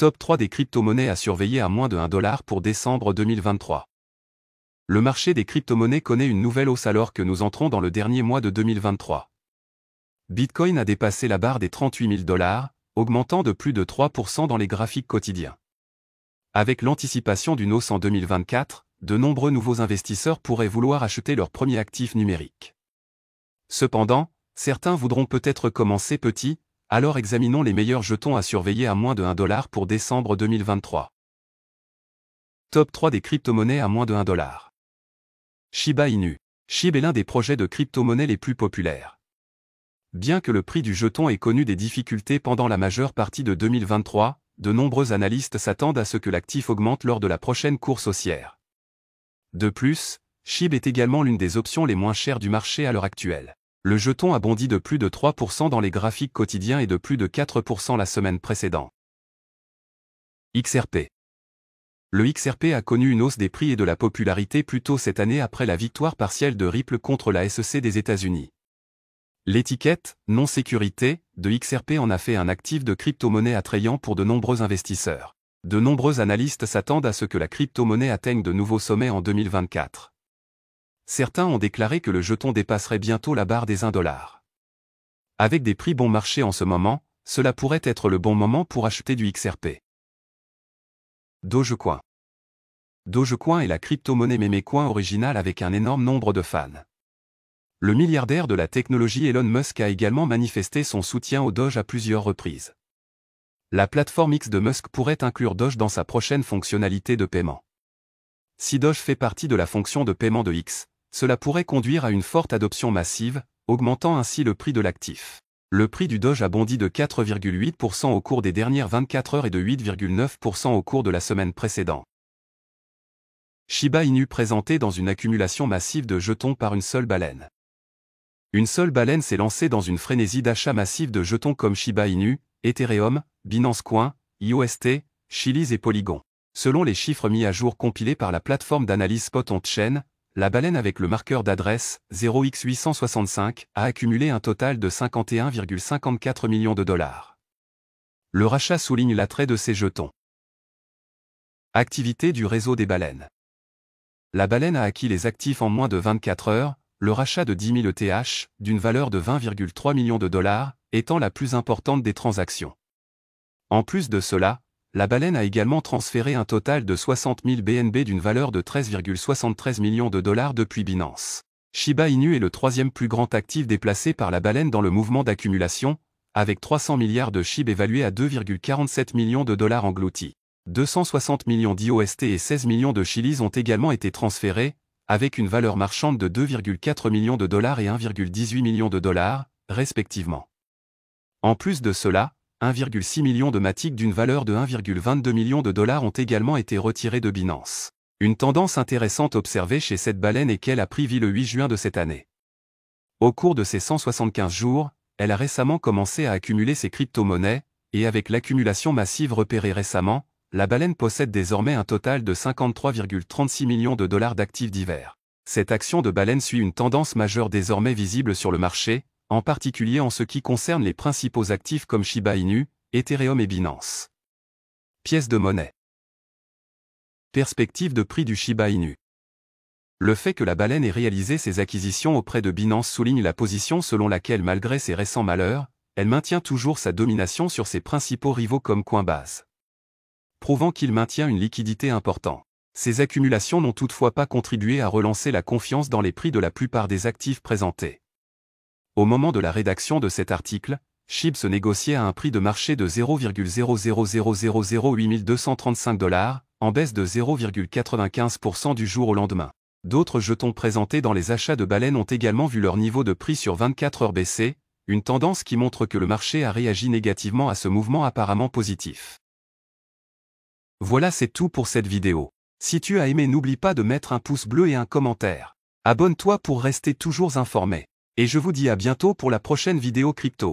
Top 3 des crypto-monnaies à surveiller à moins de $1 pour décembre 2023. Le marché des crypto-monnaies connaît une nouvelle hausse alors que nous entrons dans le dernier mois de 2023. Bitcoin a dépassé la barre des $38 000, augmentant de plus de 3% dans les graphiques quotidiens. Avec l'anticipation d'une hausse en 2024, de nombreux nouveaux investisseurs pourraient vouloir acheter leur premier actif numérique. Cependant, certains voudront peut-être commencer petit, alors examinons les meilleurs jetons à surveiller à moins de $1 pour décembre 2023. Top 3 des crypto-monnaies à moins de $1. Shiba Inu. SHIB est l'un des projets de crypto-monnaie les plus populaires. Bien que le prix du jeton ait connu des difficultés pendant la majeure partie de 2023, de nombreux analystes s'attendent à ce que l'actif augmente lors de la prochaine course haussière. De plus, SHIB est également l'une des options les moins chères du marché à l'heure actuelle. Le jeton a bondi de plus de 3% dans les graphiques quotidiens et de plus de 4% la semaine précédente. XRP. Le XRP a connu une hausse des prix et de la popularité plus tôt cette année après la victoire partielle de Ripple contre la SEC des États-Unis. L'étiquette « non-sécurité » de XRP en a fait un actif de crypto-monnaie attrayant pour de nombreux investisseurs. De nombreux analystes s'attendent à ce que la crypto-monnaie atteigne de nouveaux sommets en 2024. Certains ont déclaré que le jeton dépasserait bientôt la barre des $1. Avec des prix bon marché en ce moment, cela pourrait être le bon moment pour acheter du XRP. Dogecoin. Dogecoin est la crypto-monnaie mémécoin originale avec un énorme nombre de fans. Le milliardaire de la technologie Elon Musk a également manifesté son soutien au Doge à plusieurs reprises. La plateforme X de Musk pourrait inclure Doge dans sa prochaine fonctionnalité de paiement. Si Doge fait partie de la fonction de paiement de X, cela pourrait conduire à une forte adoption massive, augmentant ainsi le prix de l'actif. Le prix du Doge a bondi de 4,8% au cours des dernières 24 heures et de 8,9% au cours de la semaine précédente. Shiba Inu présenté dans une accumulation massive de jetons par une seule baleine. Une seule baleine s'est lancée dans une frénésie d'achat massif de jetons comme Shiba Inu, Ethereum, Binance Coin, IOST, Chiliz et Polygon. Selon les chiffres mis à jour compilés par la plateforme d'analyse Spot On-Chain, la baleine avec le marqueur d'adresse 0x865 a accumulé un total de $51,54 millions. Le rachat souligne l'attrait de ces jetons. Activité du réseau des baleines. La baleine a acquis les actifs en moins de 24 heures, le rachat de 10 000 ETH, d'une valeur de $20,3 millions, étant la plus importante des transactions. En plus de cela, la baleine a également transféré un total de 60 000 BNB d'une valeur de $13,73 millions depuis Binance. Shiba Inu est le troisième plus grand actif déplacé par la baleine dans le mouvement d'accumulation, avec 300 milliards de SHIB évalués à $2,47 millions engloutis. 260 millions d'IOST et 16 millions de Chiliz ont également été transférés, avec une valeur marchande de $2,4 millions et $1,18 millions, respectivement. En plus de cela, 1,6 million de Matic d'une valeur de $1,22 millions ont également été retirés de Binance. Une tendance intéressante observée chez cette baleine est qu'elle a pris vie le 8 juin de cette année. Au cours de ces 175 jours, elle a récemment commencé à accumuler ses crypto-monnaies, et avec l'accumulation massive repérée récemment, la baleine possède désormais un total de $53,36 millions d'actifs divers. Cette action de baleine suit une tendance majeure désormais visible sur le marché, en particulier en ce qui concerne les principaux actifs comme Shiba Inu, Ethereum et Binance. Pièce de monnaie. Perspective de prix du Shiba Inu. Le fait que la baleine ait réalisé ses acquisitions auprès de Binance souligne la position selon laquelle malgré ses récents malheurs, elle maintient toujours sa domination sur ses principaux rivaux comme Coinbase. Prouvant qu'il maintient une liquidité importante. Ces accumulations n'ont toutefois pas contribué à relancer la confiance dans les prix de la plupart des actifs présentés. Au moment de la rédaction de cet article, SHIB se négociait à un prix de marché de $0,00008 en baisse de 0,95% du jour au lendemain. D'autres jetons présentés dans les achats de baleines ont également vu leur niveau de prix sur 24 heures baisser, une tendance qui montre que le marché a réagi négativement à ce mouvement apparemment positif. Voilà, c'est tout pour cette vidéo. Si tu as aimé, n'oublie pas de mettre un pouce bleu et un commentaire. Abonne-toi pour rester toujours informé. Et je vous dis à bientôt pour la prochaine vidéo crypto.